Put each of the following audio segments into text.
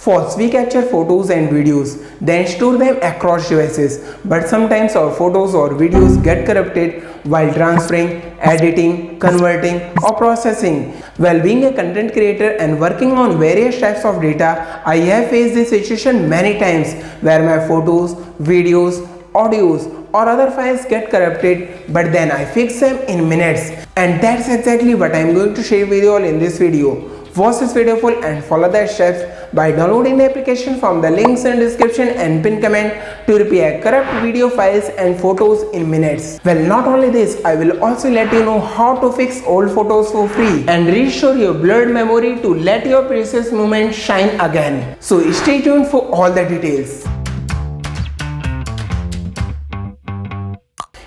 First, we capture photos and videos, then store them across devices. But sometimes our photos or videos get corrupted while transferring, editing, converting, or processing. While being a content creator and working on various types of data, I have faced this situation many times where my photos, videos, audios, or other files get corrupted, but then I fix them in minutes. And that's exactly what I am going to share with you all in this video. Watch this video full and follow the steps by downloading the application from the links in description and pin comment to repair corrupt video files and photos in minutes. Well, not only this, I will also let you know how to fix old photos for free and restore your blurred memory to let your precious moments shine again. So stay tuned for all the details.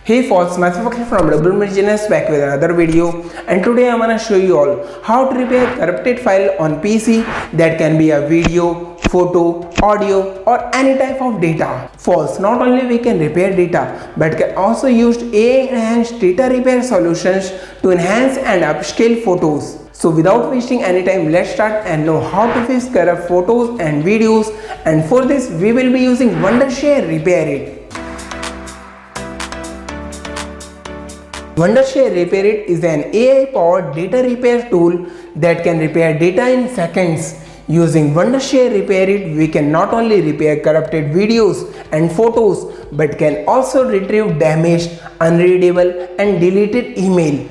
Hey folks, myself Akhil from WMGenius back with another video, and today I'm gonna show you all how to repair corrupted file on PC. That can be a video, photo, audio, or any type of data. First, not only we can repair data, but can also use AI enhanced data repair solutions to enhance and upscale photos. So without wasting any time, let's start and know how to fix corrupt photos and videos. And for this, we will be using Wondershare Repair It. Wondershare Repair It is an AI-powered data repair tool that can repair data in seconds. Using Wondershare Repair It, we can not only repair corrupted videos and photos, but can also retrieve damaged, unreadable, and deleted email.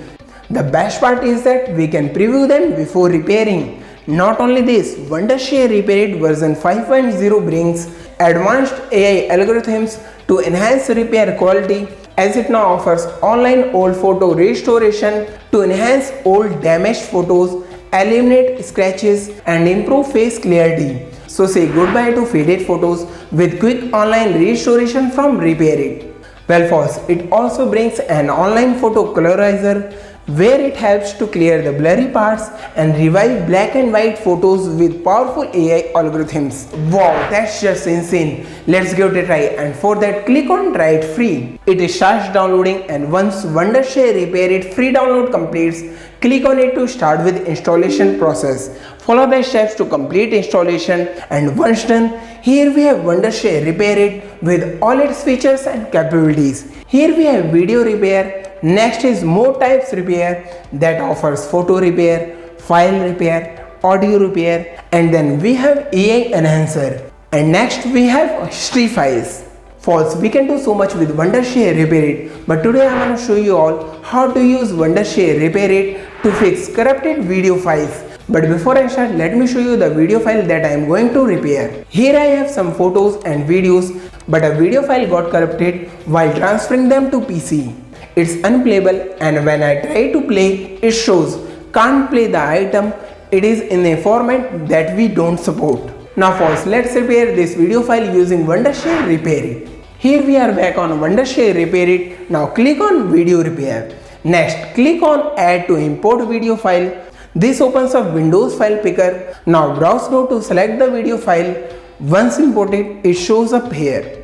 The best part is that we can preview them before repairing. Not only this, Wondershare Repair It version 5.0 brings advanced AI algorithms to enhance repair quality, as it now offers online old photo restoration to enhance old damaged photos, eliminate scratches, and improve face clarity. So say goodbye to faded photos with quick online restoration from Repair It. Well first, it also brings an online photo colorizer where it helps to clear the blurry parts and revive black and white photos with powerful AI algorithms. Wow, that's just insane. Let's give it a try, and for that click on try it free. It starts downloading, and once Wondershare Repair It free download completes, click on it to start with installation process. Follow the steps to complete installation, and once done, here we have Wondershare Repair It with all its features and capabilities. Here we have video repair. Next is more types repair that offers photo repair, file repair, audio repair, and then we have AI enhancer. And next we have history files. First, we can do so much with Wondershare Repair It, but today I am going to show you all how to use Wondershare Repair It to fix corrupted video files. But before I start, let me show you the video file that I am going to repair. Here I have some photos and videos, but a video file got corrupted while transferring them to PC. It's unplayable, and when I try to play, it shows can't play the item. It is in a format that we don't support. Now first, let's repair this video file using Wondershare Repair It. Here we are back on Wondershare Repair It. Now click on video repair. Next, click on add to import video file. This opens up Windows file picker. Now browse through to select the video file. Once imported, it shows up here.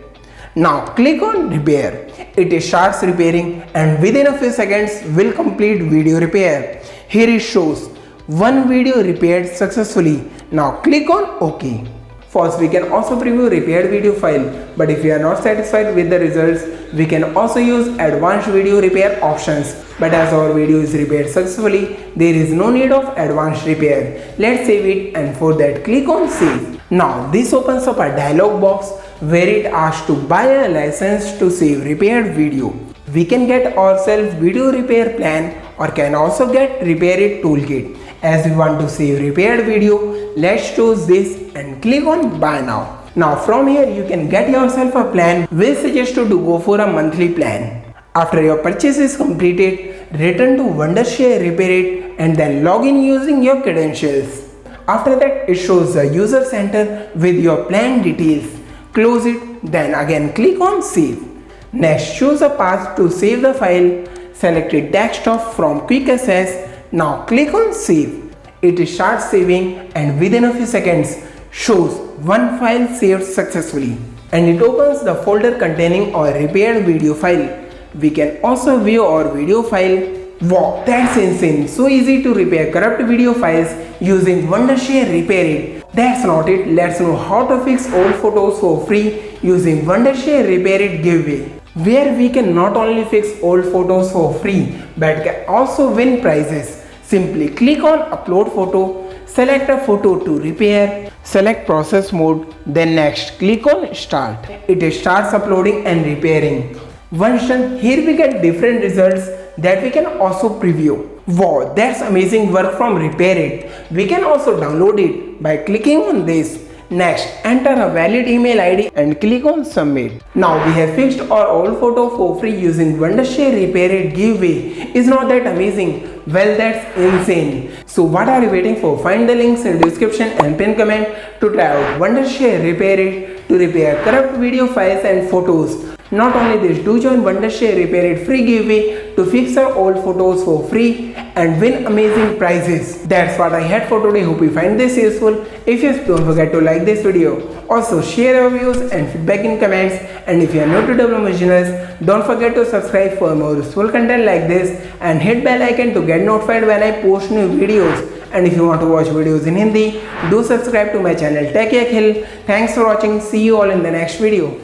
Now click on repair. It starts repairing, and within a few seconds will complete video repair. Here it shows one video repaired successfully. Now click on OK. First, we can also preview repaired video file, but if you are not satisfied with the results, we can also use advanced video repair options. But as our video is repaired successfully, there is no need of advanced repair. Let's save it, and for that click on save. Now this opens up a dialog box where it asks to buy a license to save repaired video. We can get ourselves video repair plan or can also get Repair It toolkit. As we want to save repaired video, let's choose this and click on buy now. Now from here you can get yourself a plan. We suggest you to go for a monthly plan. After your purchase is completed, return to Wondershare Repair It and then log in using your credentials. After that, it shows the user center with your plan details. Close it, then again click on save. Next, choose a path to save the file. Select it desktop from quick access. Now click on save. It starts saving, and within a few seconds shows one file saved successfully, and it opens the folder containing our repaired video file. We can also view our video file. Wow, that's insane. So easy to repair corrupt video files using Wondershare Repair It. That's not it. Let's know how to fix old photos for free using Wondershare Repair It giveaway, where we can not only fix old photos for free but can also win prizes. Simply click on upload photo, select a photo to repair, select process mode, then next click on start. It starts uploading and repairing. Once done, here we get different results that we can also preview. Wow, that's amazing work from Repair It. We can also download it by clicking on this. Next, enter a valid email ID and click on submit. Now we have fixed our old photo for free using Wondershare Repair It giveaway. Is not that amazing? Well, that's insane. So what are you waiting for? Find the links in description and pin comment to try out Wondershare Repair It to repair corrupt video files and photos. Not only this, do join Wondershare Repair It free giveaway to fix our old photos for free and win amazing prizes. That's what I had for today. Hope you find this useful. If yes, don't forget to like this video. Also share your views and feedback in comments. And if you are new to Development Engineers, don't forget to subscribe for more useful content like this and hit bell icon to get notified when I post new videos. And if you want to watch videos in Hindi, do subscribe to my channel Tech Akhil. Thanks for watching. See you all in the next video.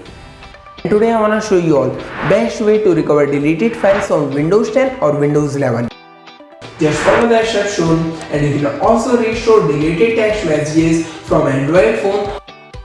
Today I want to show you all best way to recover deleted files on Windows 10 or Windows 11. Just follow the steps shown and you can also restore deleted text messages from Android phone